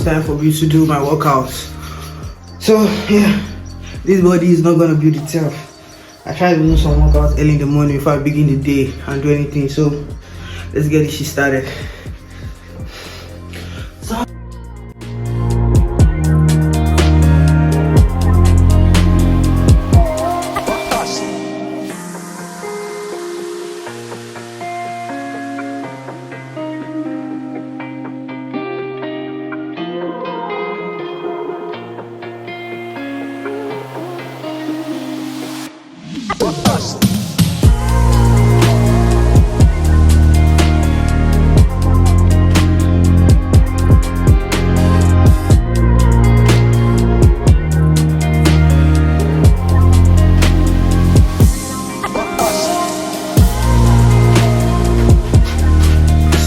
it's time for me to do my workouts. So yeah, this body is not gonna build itself. I try to do some workouts early in the morning before I begin the day and do anything. So let's get this shit started.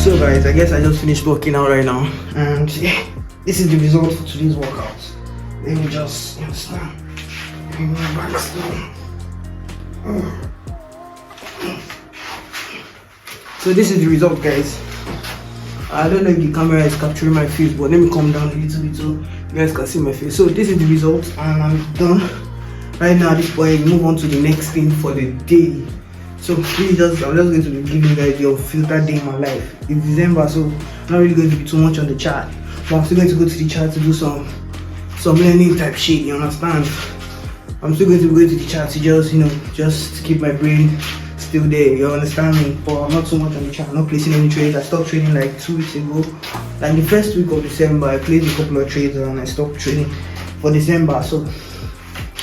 So guys, I guess I just finished working out right now, and yeah, this is the result for today's workout. Let me just understand. Bring my back down. So this is the result, guys. I don't know if the camera is capturing my face, but let me come down a little bit so you guys can see my face. So this is the result, and I'm done. Right now at this point, move on to the next thing for the day. So I'm just going to be giving you guys the unfiltered day in my life. It's December, so I'm not really going to be too much on the chart, but I'm still going to go to the chart to do some learning type shit, you understand? I'm still going to go to the chart to just keep my brain still there, you understand me? But I'm not so much on the chart. I'm not placing any trades. I stopped trading like 2 weeks ago. Like the first week of December, I placed a couple of trades and I stopped trading for December. So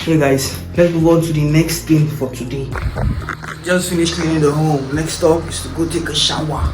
hey guys, let's move on to the next thing for today. Just finished cleaning the home. Next stop is to go take a shower.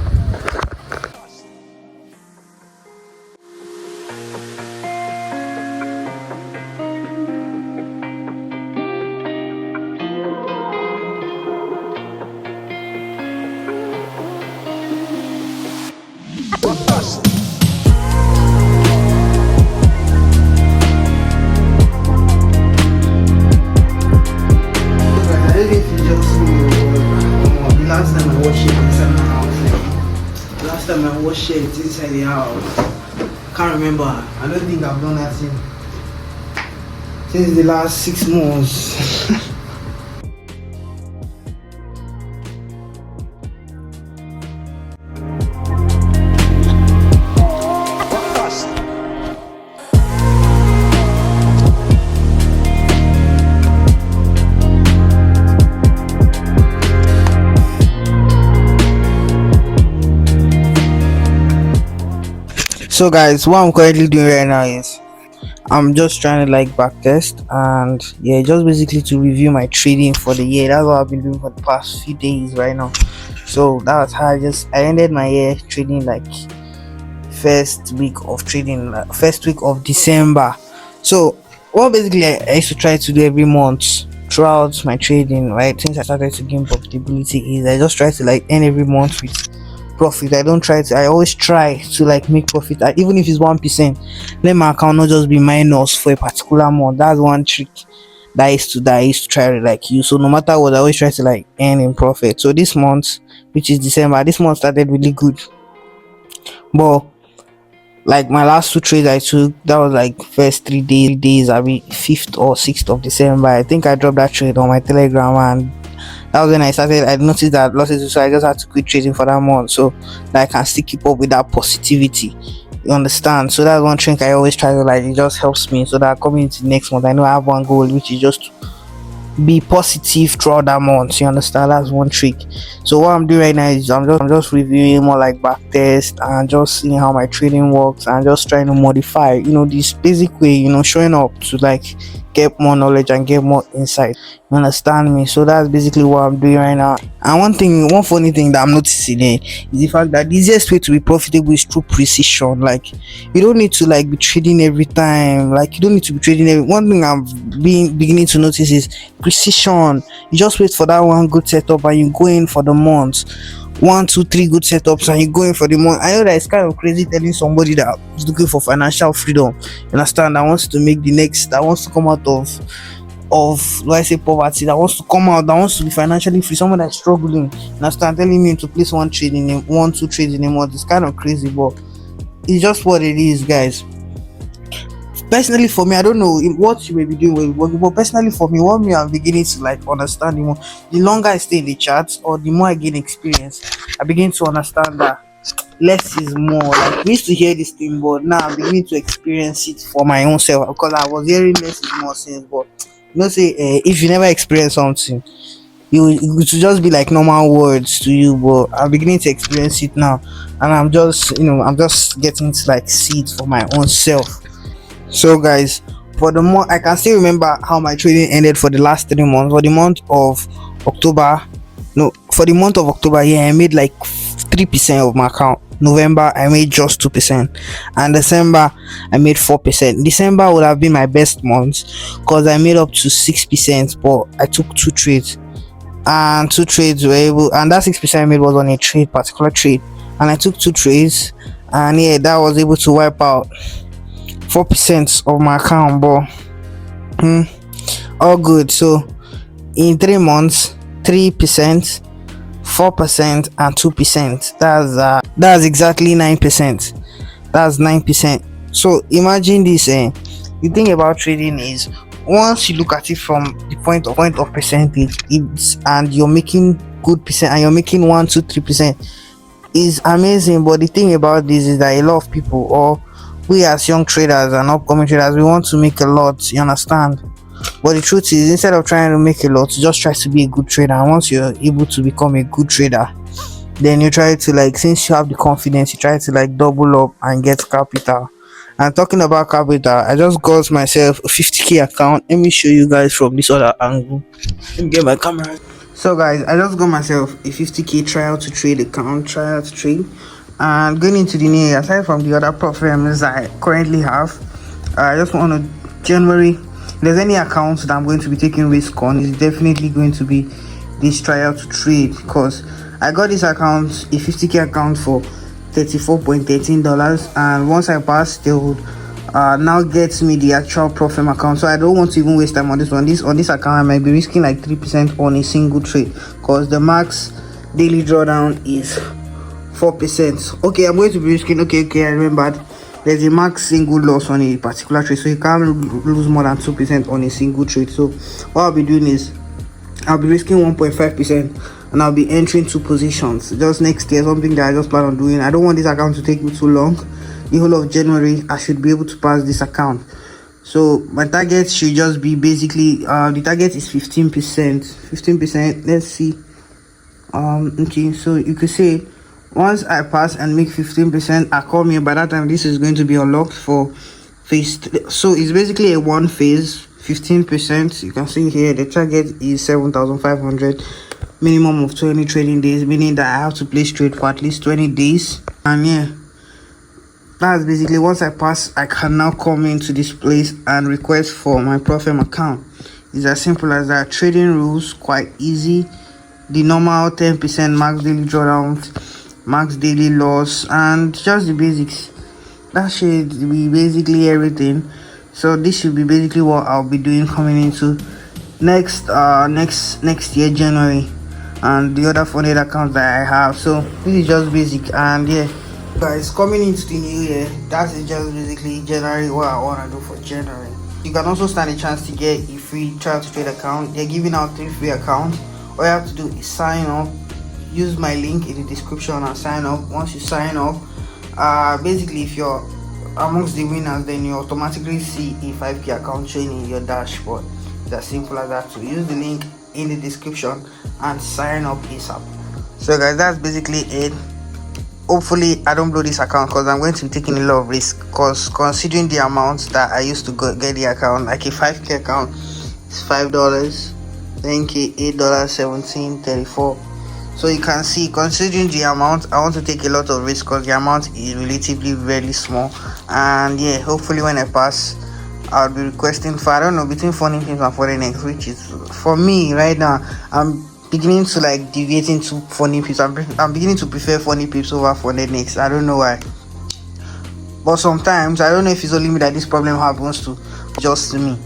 Last time I washed it inside the house. Can't remember. I don't think I've done that since the last 6 months. So guys, what I'm currently doing right now is I'm just trying to like backtest, and yeah, just basically to review my trading for the year. That's what I've been doing for the past few days right now. So that's how I ended my year trading like first week of December. So what basically I used to try to do every month throughout my trading, right, since I started to gain profitability, is I just try to like end every month with profit. I always try to like make profit, even if it's 1%. Let my account not just be minus for a particular month. That's one trick that I used to try to like use. So no matter what, I always try to like earn in profit. So this month, which is December, this month started really good, but like my last 2 trades I took, that was like first 3 days, I mean 5th or 6th of December. I think I dropped that trade on my Telegram, and that was when I noticed that losses, so I just had to quit trading for that month so that I can still keep up with that positivity, you understand? So that's one trick I always try to like, it just helps me so that coming into next month I know I have one goal, which is just be positive throughout that month, you understand? That's one trick. So what I'm doing right now is I'm just reviewing more like backtest and just seeing how my trading works, and just trying to modify this basic way, showing up to like get more knowledge and get more insight, you understand me? So that's basically what I'm doing right now. And one funny thing that I'm noticing is the fact that the easiest way to be profitable is through precision. Like you don't need to like be trading every time. One thing I'm beginning to notice is precision. You just wait for that one good setup and you go in for the month. 1, 2, 3 good setups and you go in for the month. I know that it's kind of crazy telling somebody that is looking for financial freedom, you understand, that wants to make that wants to come out of let's say poverty, that wants to be financially free, someone that's struggling, you understand, telling me to place 1, 2 trades in a month. It's kind of crazy, but it's just what it is, guys. Personally for me, I don't know what you may be doing with working, but personally for me, what me I'm beginning to like understand more, the longer I stay in the charts or the more I gain experience, I begin to understand that less is more. Like we used to hear this thing, but now I'm beginning to experience it for my own self, because I was hearing less is more since. But say if you never experience something, it would just be like normal words to you, but I'm beginning to experience it now, and I'm just getting to like see it for my own self. So guys, for the month, I can still remember how my trading ended for the last 3 months. For the month of October, no, for the month of October, yeah, I made like 3% of my account. November, I made just 2%, and December, I made 4%. December would have been my best month because I made up to 6%, but I took two trades, and two trades were able, and that 6% I made was on a particular trade, and I took two trades, and yeah, that was able to wipe out 4% of my account. But all good. So in 3 months, 3%, 4%, and 2%, that's exactly 9%. That's 9%. So imagine this. The thing about trading is, once you look at it from the point of percentage, it's and you're making good percent, and you're making 1 2 3%, is amazing. But the thing about this is that a lot of people, or we as young traders and upcoming traders, we want to make a lot, you understand? But the truth is, instead of trying to make a lot, just try to be a good trader. And once you're able to become a good trader, then you try to, like, since you have the confidence, you try to like double up and get capital. And talking about capital, I just got myself a 50k account. Let me show you guys from this other angle. Let me get my camera. So guys, I just got myself a 50k trial to trade account, and going into the new year, aside from the other programs I currently have, I just want to January, if there's any accounts that I'm going to be taking risk on, it's definitely going to be this trial to trade, because I got this account, a 50k account, for $34.13, and once I pass, they would now get me the actual profit account. So I don't want to even waste time on this one. On this account, I might be risking like 3% on a single trade, because the max daily drawdown is 4%. Okay, I'm going to be risking. Okay, I remembered. There's a max single loss on a particular trade, so you can't lose more than 2% on a single trade. So what I'll be doing is, I'll be risking 1.5%, and I'll be entering two positions just next year. Something that I just plan on doing. I don't want this account to take me too long. The whole of January, I should be able to pass this account. So my target should just be basically, the target is 15%. Let's see. Okay, so you could say, once I pass and make 15%, I call me. By that time, this is going to be unlocked for phase 3. So it's basically a one phase, 15%. You can see here the target is 7,500, minimum of 20 trading days, meaning that I have to place trade for at least 20 days. And yeah, that's basically, once I pass, I can now come into this place and request for my profit account. It's as simple as that. Trading rules quite easy. The normal 10% max daily drawdown, max daily loss, and just the basics. That should be basically everything. So this should be basically what I'll be doing coming into next year, January, and the other funded accounts that I have. So this is just basic. And yeah, guys, coming into the new year, that is just basically January, what I want to do for January. You can also stand a chance to get a free trial to trade account. They're giving out 3 free accounts. All you have to do is sign up, use my link in the description and sign up. Once you sign up, basically, if you're amongst the winners, then you automatically see a 5k account showing in your dashboard. It's as simple as that. So use the link in the description and sign up ASAP. So guys, that's basically it. Hopefully I don't blow this account, because I'm going to be taking a lot of risk, because considering the amount that I used to get the account, like a 5k account is $5, 10k $8.17.34. So you can see, considering the amount, I want to take a lot of risk, because the amount is relatively very small. And yeah, hopefully when I pass, I'll be requesting for, I don't know, between funding pips and Forex, which is, for me right now, I'm beginning to like deviate into funding pips. I'm beginning to prefer funding pips over Forex. I don't know why, but sometimes, I don't know if it's only me that this problem happens to, just to me.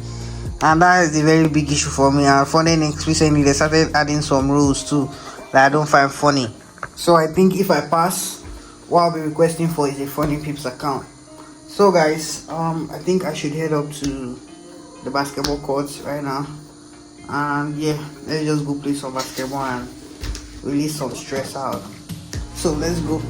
And that is a very big issue for me. And Forex recently, they started adding some rules too that I don't find funny. So I think if I pass, what I'll be requesting for is a funding pips account. So guys, I think I should head up to the basketball court right now, and yeah, let's just go play some basketball and release some stress out. So let's go.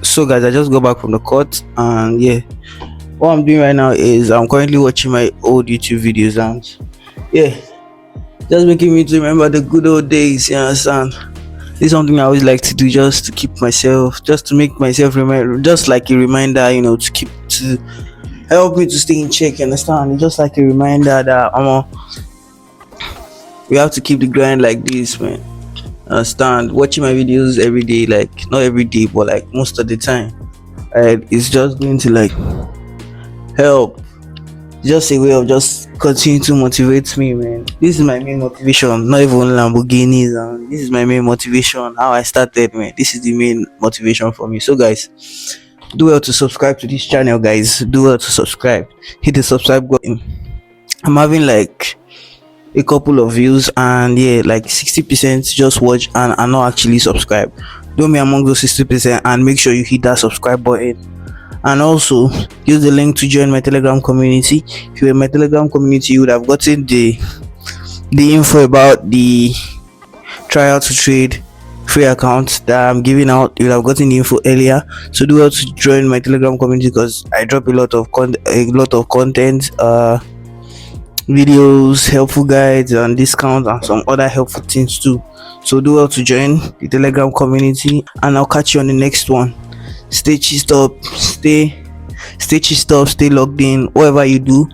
So guys, I just got back from the court, and yeah, what I'm doing right now is I'm currently watching my old YouTube videos, and yeah, just making me to remember the good old days. You understand? This is something I always like to do, just to keep myself, just to make myself remember, just like a reminder, to keep to help me to stay in check. You understand? It's just like a reminder that we have to keep the grind like this, man. Understand? Watching my videos every day, like not every day, but like most of the time, it's just going to like help. Just a way of just continue to motivate me, man. This is my main motivation, not even Lamborghinis. And this is my main motivation. How I started, man. This is the main motivation for me. So, guys, do well to subscribe to this channel, guys. Do well to subscribe. Hit the subscribe button. I'm having like a couple of views, and yeah, like 60% just watch and are not actually subscribed. Don't be among those 60%, and make sure you hit that subscribe button. And also use the link to join my Telegram community. If you're in my Telegram community, you would have gotten the info about the trial to trade free account that I'm giving out. You would have gotten the info earlier. So do well to join my Telegram community, because I drop a lot of content, videos, helpful guides, and discounts, and some other helpful things too. So do well to join the Telegram community, and I'll catch you on the next one. Stay chilled up, stay logged in. Whatever you do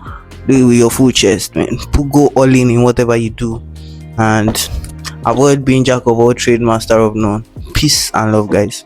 it with your full chest, man. Go all in whatever you do, and avoid being jack of all trade, master of none. Peace and love, guys.